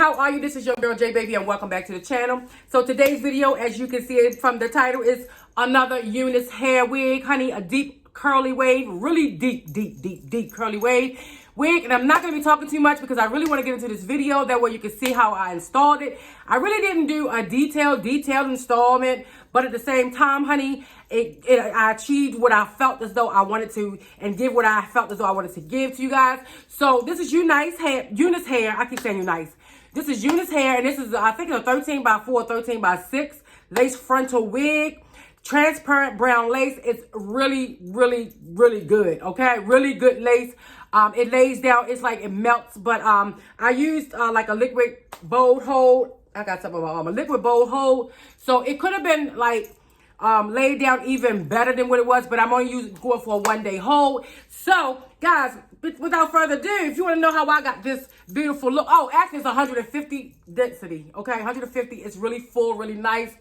how are you? This is your girl J Baby and welcome back to the channel. So today's video, as you can see it from the title, is another Unice hair wig, honey. A deep curly wave, really deep curly wave wig. And I'm not going to be talking too much because I really want to get into this video. That way you can see how I installed it. I really didn't do a detailed installment, but at the same time, honey, I achieved what I felt as though I wanted to and give what I felt as though I wanted to give to you guys. So this is Unice hair. I keep saying Unice. This is Unice hair, and this is, I think, a 13x4, 13x6 lace frontal wig. Transparent brown lace. It's really good, okay? Really good lace. It lays down. It's like it melts, but I used like a liquid bold hold. I got some of my a liquid bold hold. So it could have been like laid down even better than what it was, but I'm only going for a 1-day hold. So, guys, without further ado, if you want to know how I got this beautiful look, oh, actually it's 150 density, okay? 150. It's really full, really nice.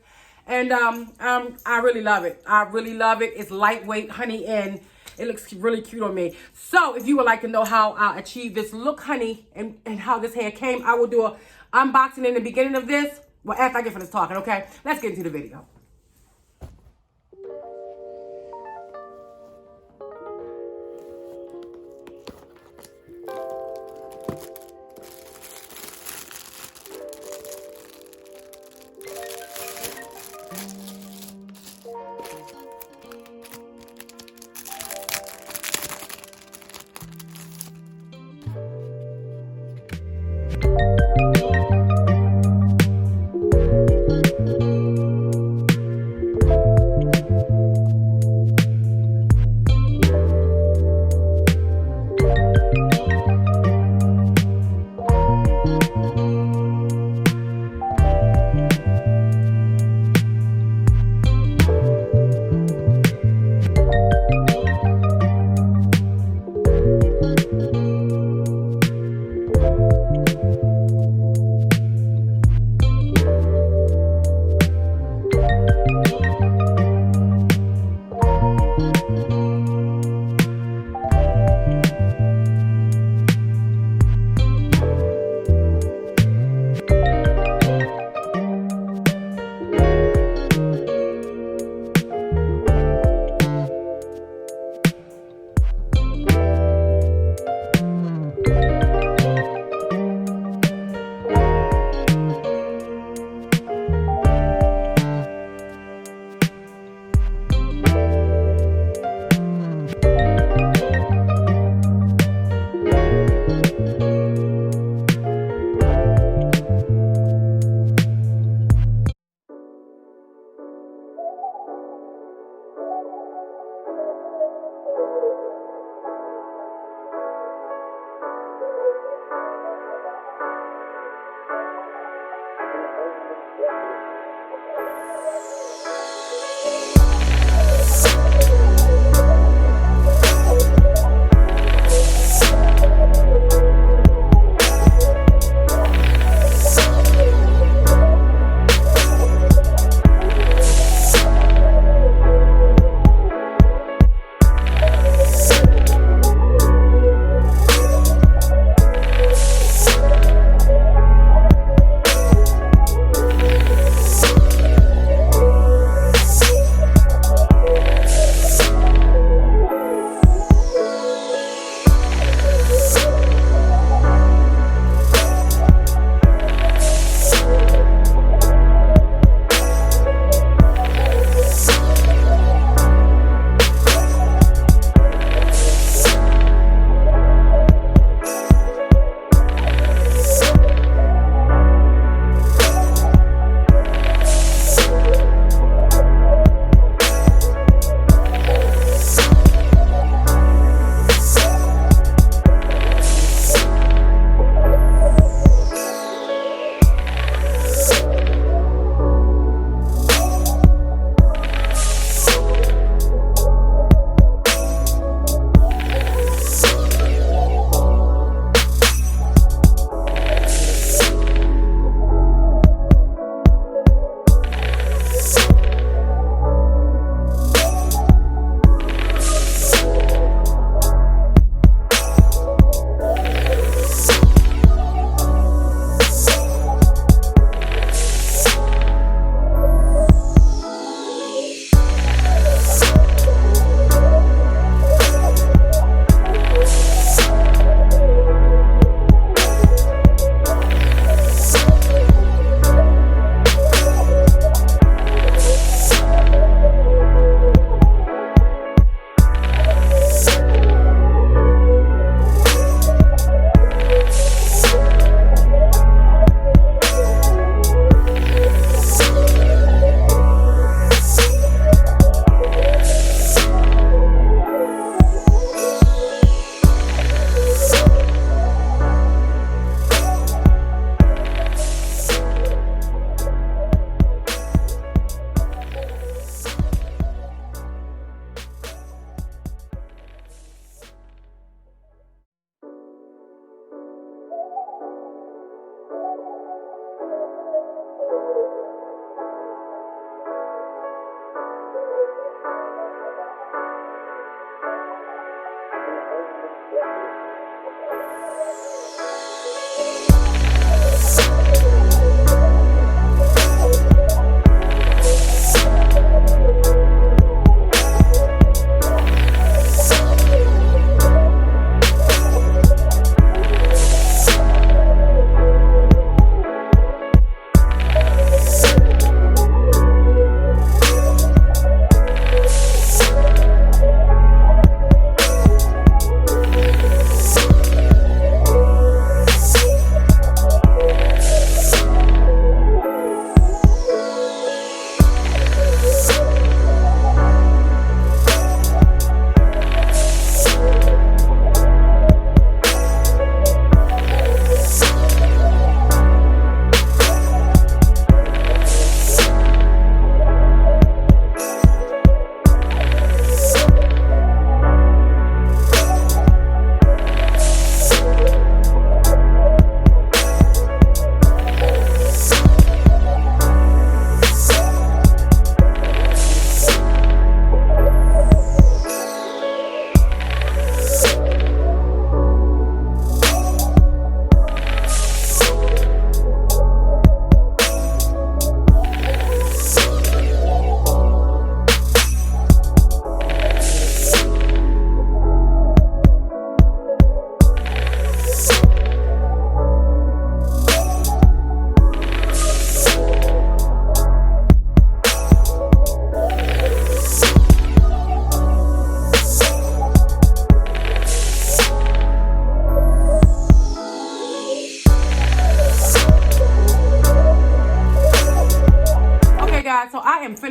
And I really love it. I really love it. It's lightweight, honey, and it looks really cute on me. So if you would like to know how I achieved this look, honey, and how this hair came, I will do an unboxing in the beginning of this. Well, after I get finished talking, okay? Let's get into the video.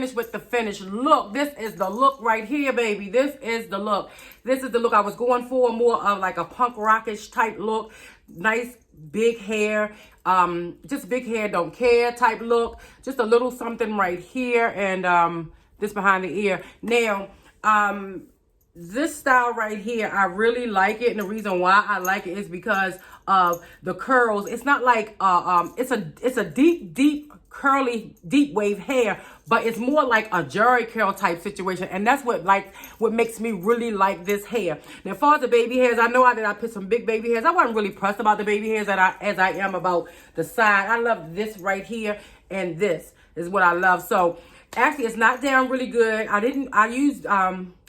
finished with the finished look. This is the look right here, baby. This is the look. This is the look I was going for, more of like a punk rockish type look. Nice big hair, just big hair, don't care type look. Just a little something right here, and this behind the ear. Now, this style right here, I really like it, and the reason why I like it is because of the curls. It's not like it's a deep curly deep wave hair, but it's more like a jerry curl type situation, and that's what makes me really like this hair. Now, as far as the baby hairs, I know I put some big baby hairs. I wasn't really pressed about the baby hairs as I am about the side. I love this right here, and this is what I love. So actually, it's not down really good. I used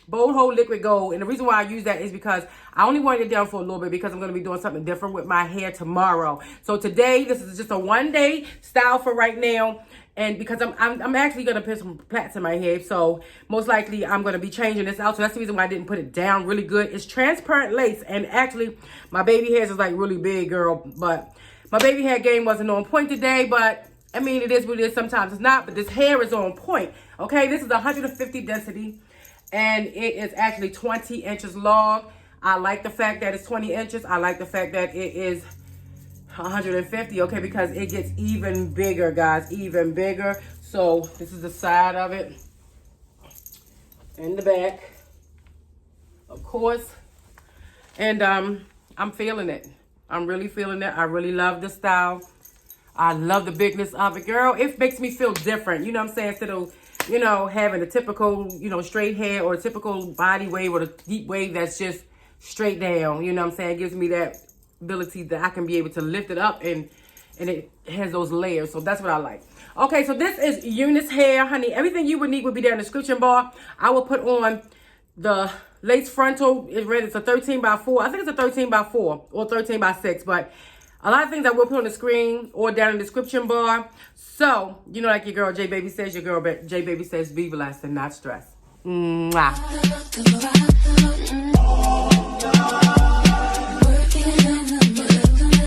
Bold Hold Liquid Gold, and the reason why I use that is because I only wanted it down for a little bit because I'm going to be doing something different with my hair tomorrow. So today, this is just a one-day style for right now, and because I'm actually going to put some plaits in my hair, so most likely I'm going to be changing this out. So that's the reason why I didn't put it down really good. It's transparent lace, and actually my baby hairs is like really big, girl, but my baby hair game wasn't on point today, but I mean, it is what it is. Sometimes it's not, but this hair is on point. Okay, this is 150 density. And it is actually 20 inches long. I like the fact that it's 20 inches. I like the fact that it is 150, okay, because it gets even bigger, guys, even bigger. So this is the side of it. And the back, of course. And I'm feeling it. I'm really feeling it. I really love the style. I love the bigness of it, girl. It makes me feel different. You know what I'm saying? Instead of, you know, having a typical, you know, straight hair or a typical body wave or a deep wave that's just straight down. You know what I'm saying? It gives me that ability that I can be able to lift it up, and it has those layers. So that's what I like. Okay, so this is Unice hair, honey. Everything you would need would be there in the description bar. I will put on the lace frontal. It's a 13 by 4. I think it's a 13 by 4 or 13 by 6, but a lot of things I will put on the screen or down in the description bar. So, you know, like your girl J Baby says, J Baby says, be blessed and not stressed. Mwah.